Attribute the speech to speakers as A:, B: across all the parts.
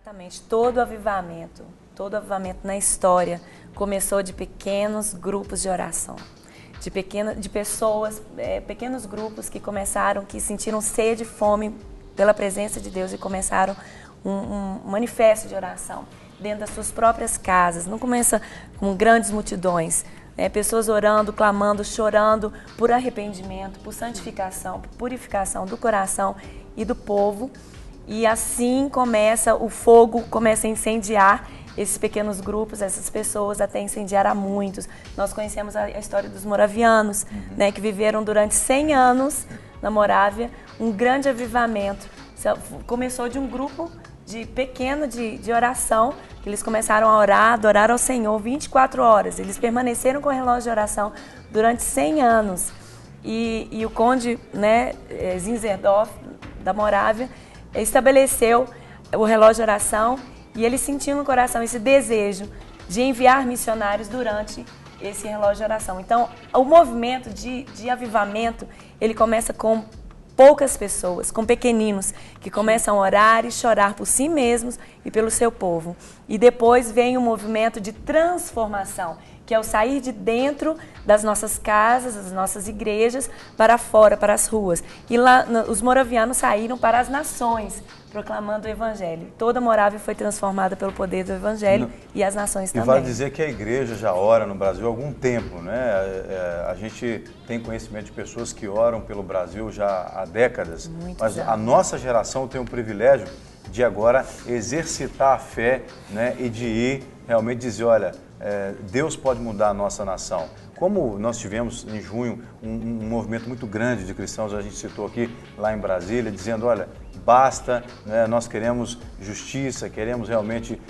A: Exatamente. Todo avivamento na história começou de pequenos grupos de oração. De pessoas, pequenos grupos que começaram, que sentiram sede e fome pela presença de Deus e começaram um manifesto de oração dentro das suas próprias casas. Não começa com grandes multidões, pessoas orando, clamando, chorando por arrependimento, por santificação, por purificação do coração e do povo. E assim o fogo começa a incendiar esses pequenos grupos, essas pessoas, até incendiar a muitos. Nós conhecemos a história dos moravianos, que viveram durante 100 anos na Morávia, um grande avivamento. Começou de um grupo pequeno de oração, que eles começaram a orar, adorar ao Senhor 24 horas. Eles permaneceram com o relógio de oração durante 100 anos. E o conde Zinzendorf, da Morávia, estabeleceu o relógio de oração. E ele sentiu no coração esse desejo de enviar missionários durante esse relógio de oração. Então, o movimento de avivamento, ele começa com poucas pessoas, com pequeninos, que começam a orar e chorar por si mesmos e pelo seu povo. E depois vem o movimento de transformação, que é o sair de dentro das nossas casas, das nossas igrejas, para fora, para as ruas. E lá os moravianos saíram para as nações, proclamando o Evangelho. Toda Morávia foi transformada pelo poder do Evangelho e as nações também.
B: E vale dizer que a igreja já ora no Brasil há algum tempo, né? A gente tem conhecimento de pessoas que oram pelo Brasil já há décadas, mas a nossa geração tem o privilégio de agora exercitar a fé, né? E de ir realmente dizer, olha, Deus pode mudar a nossa nação. Como nós tivemos em junho um movimento muito grande de cristãos, a gente citou aqui lá em Brasília, dizendo, olha, basta, né, nós queremos justiça, queremos realmente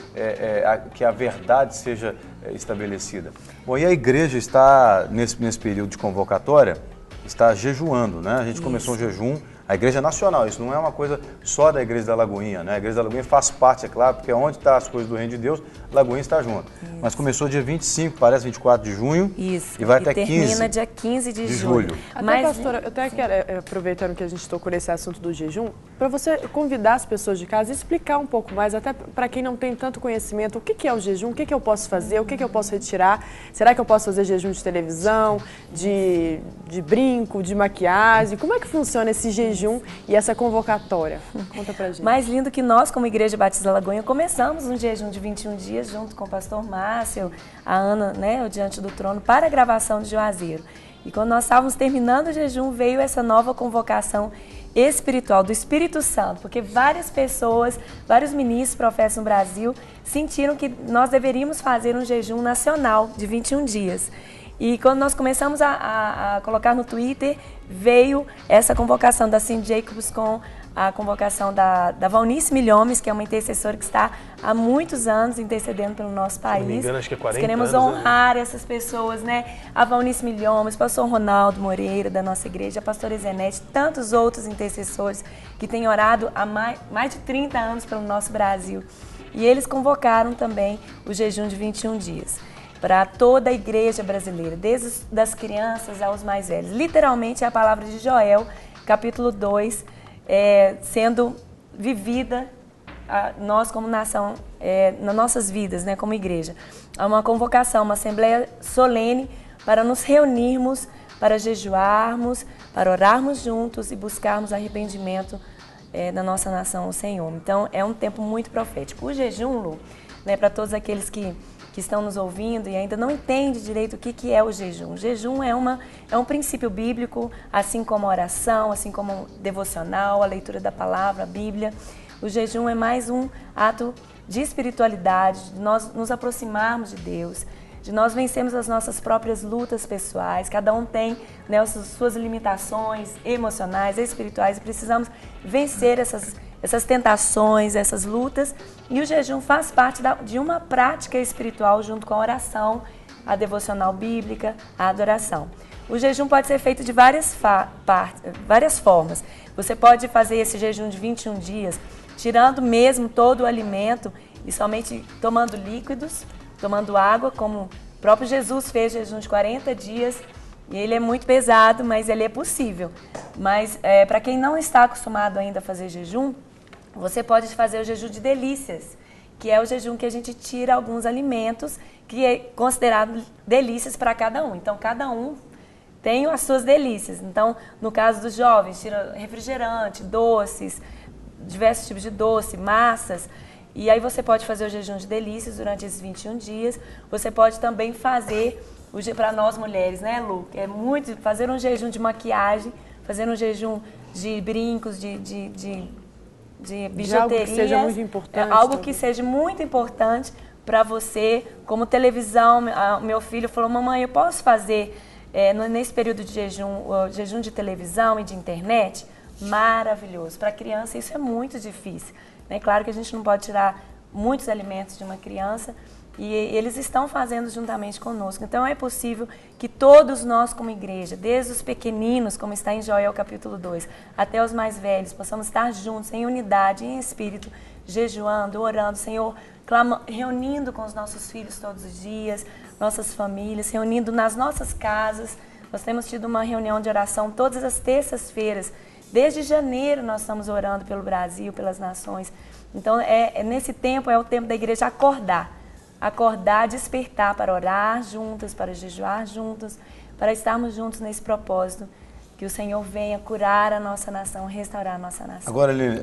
B: que a verdade seja estabelecida. Bom, e a igreja está, nesse período de convocatória, está jejuando, né? A gente começou um jejum, a Igreja Nacional, isso não é uma coisa só da Igreja da Lagoinha, né? A Igreja da Lagoinha faz parte, é claro, porque onde estão as coisas do Reino de Deus, Lagoinha está junto. Isso. Mas começou dia 25, parece 24 de junho,
A: isso,
B: e vai até
A: termina dia 15 de julho.
C: Até, pastora, eu até quero, aproveitando que a gente tocou nesse assunto do jejum, para você convidar as pessoas de casa e explicar um pouco mais, até para quem não tem tanto conhecimento, o que é o jejum, o que eu posso fazer, o que eu posso retirar, será que eu posso fazer jejum de televisão, de brinco, de maquiagem, como é que funciona esse jejum e essa convocatória? Conta pra gente.
A: Mais lindo que nós, como Igreja Batista da Lagoinha, começamos um jejum de 21 dias junto com o pastor Márcio, a Ana, né, o Diante do Trono, para a gravação de Juazeiro. E quando nós estávamos terminando o jejum, veio essa nova convocação espiritual do Espírito Santo, porque várias pessoas, vários ministros, profetas no Brasil, sentiram que nós deveríamos fazer um jejum nacional de 21 dias. E quando nós começamos a colocar no Twitter, veio essa convocação da Cindy Jacobs com a convocação da Valnice Milhomes, que é uma intercessora que está há muitos anos intercedendo pelo nosso país. Se não me engano, acho que é 40 Queremos anos, honrar essas pessoas, né? A Valnice Milhomes, o pastor Ronaldo Moreira, da nossa igreja, a pastora Zenete, tantos outros intercessores que têm orado há mais de 30 anos pelo nosso Brasil. E eles convocaram também o jejum de 21 dias. Para toda a igreja brasileira, desde as crianças aos mais velhos. Literalmente é a palavra de Joel, capítulo 2, sendo vivida, nós como nação, nas nossas vidas, né, como igreja. Há uma convocação, uma assembleia solene para nos reunirmos, para jejuarmos, para orarmos juntos e buscarmos arrependimento da nossa nação ao Senhor. Então, é um tempo muito profético. O jejum, Lu, né, para todos aqueles que estão nos ouvindo e ainda não entendem direito o que é o jejum. O jejum é um princípio bíblico, assim como a oração, assim como o devocional, a leitura da palavra, a Bíblia. O jejum é mais um ato de espiritualidade, de nós nos aproximarmos de Deus, de nós vencermos as nossas próprias lutas pessoais. Cada um tem, né, as suas limitações emocionais, espirituais, e precisamos vencer essas tentações, essas lutas, e o jejum faz parte de uma prática espiritual junto com a oração, a devocional bíblica, a adoração. O jejum pode ser feito de várias formas. Você pode fazer esse jejum de 21 dias, tirando mesmo todo o alimento e somente tomando líquidos, tomando água, como o próprio Jesus fez jejum de 40 dias, e ele é muito pesado, mas ele é possível. Mas para quem não está acostumado ainda a fazer jejum, você pode fazer o jejum de delícias. que é o jejum que a gente tira alguns alimentos que é considerado delícias para cada um. Então, cada um tem as suas delícias. Então, no caso dos jovens, tira refrigerante, doces, diversos tipos de doce, massas. E aí você pode fazer o jejum de delícias durante esses 21 dias. Você pode também fazer, para nós mulheres, né, Lu? É muito fazer um jejum de maquiagem, fazer um jejum de brincos, de bijuterias.
C: Algo que seja muito importante.
A: Algo que seja muito importante para você, como televisão. Meu filho falou, mamãe, eu posso fazer nesse período de jejum de televisão e de internet? Maravilhoso. Para criança isso é muito difícil. É claro que a gente não pode tirar muitos alimentos de uma criança e eles estão fazendo juntamente conosco. Então é possível que todos nós como igreja, desde os pequeninos, como está em Joel capítulo 2, até os mais velhos, possamos estar juntos em unidade, em espírito, jejuando, orando, Senhor, reunindo com os nossos filhos todos os dias, nossas famílias, reunindo nas nossas casas. Nós temos tido uma reunião de oração todas as terças-feiras. Desde janeiro nós estamos orando pelo Brasil, pelas nações. Então, nesse tempo é o tempo da igreja acordar, despertar para orar juntas, para jejuar juntos, para estarmos juntos nesse propósito, que o Senhor venha curar a nossa nação, restaurar a nossa nação.
B: Agora, Aline,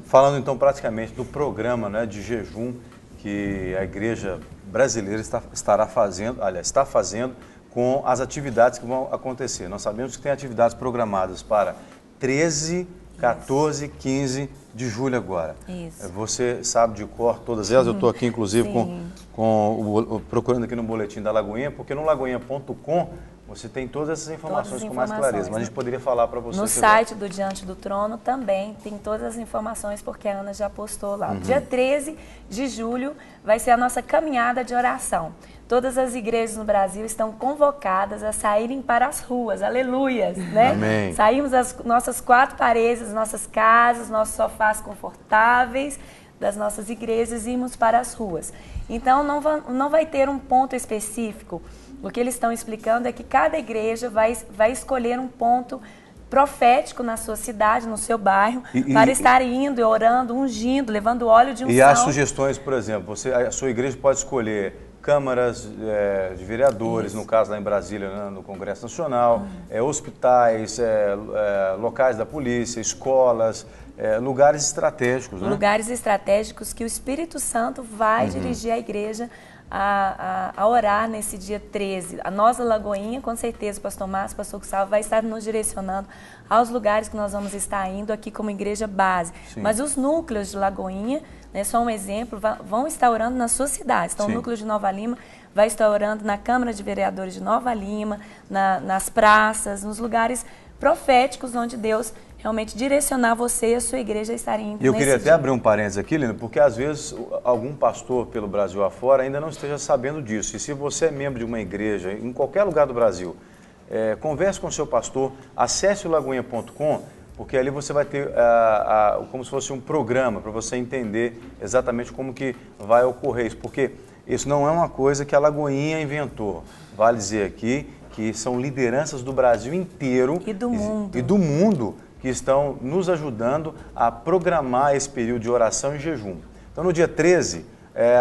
B: falando então praticamente do programa, né, de jejum que a igreja brasileira está fazendo com as atividades que vão acontecer. Nós sabemos que tem atividades programadas para 13, 14, 15 de julho agora.
A: Isso.
B: Você sabe de cor todas elas? Eu estou aqui, inclusive, procurando aqui no boletim da Lagoinha, porque no lagoinha.com você tem todas essas informações com mais clareza. Mas a gente poderia falar para você.
A: No site do Diante do Trono também tem todas as informações, porque a Ana já postou lá. Dia 13 de julho vai ser a nossa caminhada de oração. Todas as igrejas no Brasil estão convocadas a saírem para as ruas, aleluias, né?
B: Amém.
A: Saímos das nossas 4 paredes, nossas casas, nossos sofás confortáveis, das nossas igrejas e irmos para as ruas. Então, não vai ter um ponto específico. O que eles estão explicando é que cada igreja vai escolher um ponto profético na sua cidade, no seu bairro, para estar indo, orando, ungindo, levando óleo de unção.
B: E as sugestões, por exemplo, a sua igreja pode escolher câmaras de vereadores, no caso lá em Brasília, né, no Congresso Nacional, hospitais, locais da polícia, escolas, lugares estratégicos. Né?
A: Lugares estratégicos que o Espírito Santo vai dirigir a igreja a orar nesse dia 13. A nossa Lagoinha, com certeza, o pastor Márcio, o pastor Gustavo vai estar nos direcionando aos lugares que nós vamos estar indo aqui como igreja base. Sim. Mas os núcleos de Lagoinha, né, só um exemplo, vão estar orando nas suas cidades. Então, Sim. O núcleo de Nova Lima vai estar orando na Câmara de Vereadores de Nova Lima, nas praças, nos lugares proféticos onde Deus realmente direcionar você e a sua igreja a estarem indo.
B: Eu queria até abrir um parênteses aqui, Lina, porque às vezes algum pastor pelo Brasil afora ainda não esteja sabendo disso. E se você é membro de uma igreja em qualquer lugar do Brasil, converse com o seu pastor, acesse o lagoinha.com, porque ali você vai ter como se fosse um programa para você entender exatamente como que vai ocorrer isso. Porque isso não é uma coisa que a Lagoinha inventou. Vale dizer aqui que são lideranças do Brasil inteiro
A: e do
B: mundo que estão nos ajudando a programar esse período de oração e jejum. Então, no dia 13,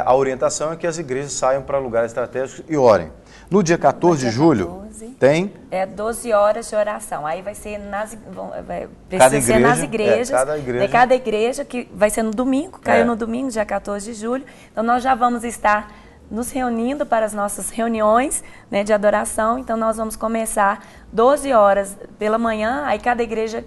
B: a orientação é que as igrejas saiam para lugares estratégicos e orem. No dia 14 de julho, tem...
A: 12 horas de oração. Aí vai ser nas igrejas. Cada igreja, que vai ser no domingo, caiu no domingo, dia 14 de julho. Então, nós já vamos estar nos reunindo para as nossas reuniões, né, de adoração. Então, nós vamos começar 12 horas pela manhã, aí cada igreja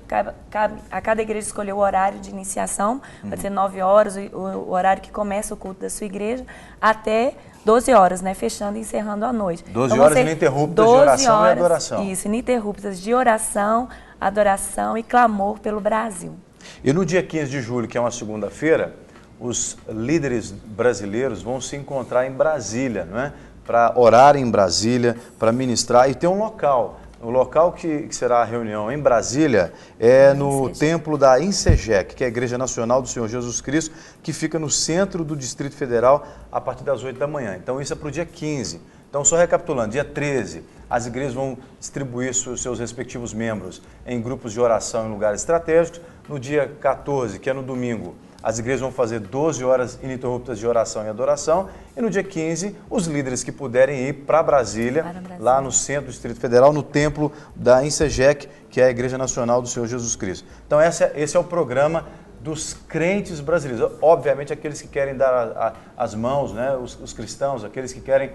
A: escolheu o horário de iniciação, pode ser 9 horas, o horário que começa o culto da sua igreja, até 12 horas, né, fechando e encerrando a noite.
B: 12 horas ininterruptas de oração e adoração.
A: Isso, ininterruptas de oração, adoração e clamor pelo Brasil.
B: E no dia 15 de julho, que é uma segunda-feira, os líderes brasileiros vão se encontrar em Brasília, não é? Para orar em Brasília, para ministrar, e tem um local. O local que será a reunião em Brasília é no templo da INSEGEC, que é a Igreja Nacional do Senhor Jesus Cristo, que fica no centro do Distrito Federal a partir das 8 da manhã. Então isso é para o dia 15. Então, só recapitulando, dia 13, as igrejas vão distribuir seus respectivos membros em grupos de oração em lugares estratégicos. No dia 14, que é no domingo, as igrejas vão fazer 12 horas ininterruptas de oração e adoração. E no dia 15, os líderes que puderem ir para Brasília, lá no centro do Distrito Federal, no templo da INSEGEC, que é a Igreja Nacional do Senhor Jesus Cristo. Então esse é o programa dos crentes brasileiros. Obviamente aqueles que querem dar as mãos, né, os cristãos, aqueles que querem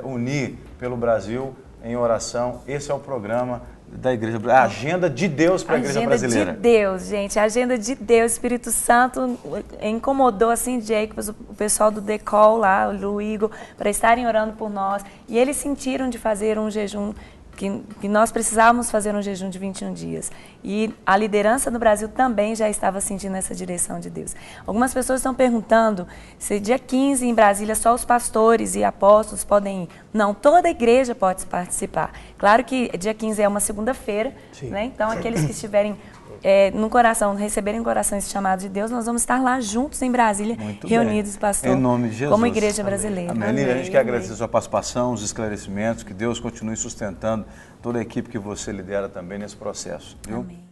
B: unir pelo Brasil em oração. Esse é o programa da Igreja Brasileira, a agenda de Deus para a Igreja Brasileira.
A: Agenda de Deus, gente, a agenda de Deus. O Espírito Santo incomodou assim Jacobs, o pessoal do Decol lá, o Igor, para estarem orando por nós. E eles sentiram de fazer um jejum, que nós precisávamos fazer um jejum de 21 dias. E a liderança do Brasil também já estava sentindo essa direção de Deus. Algumas pessoas estão perguntando se dia 15 em Brasília só os pastores e apóstolos podem ir. Não, toda a igreja pode participar. Claro que dia 15 é uma segunda-feira, né? Então aqueles que estiverem no coração, receberem no coração esse chamado de Deus, nós vamos estar lá juntos em Brasília, reunidos, pastor,
B: em nome de Jesus,
A: como igreja brasileira.
B: Amém. Amém. A gente quer agradecer a sua participação, os esclarecimentos, que Deus continue sustentando toda a equipe que você lidera também nesse processo. Viu?
A: Amém.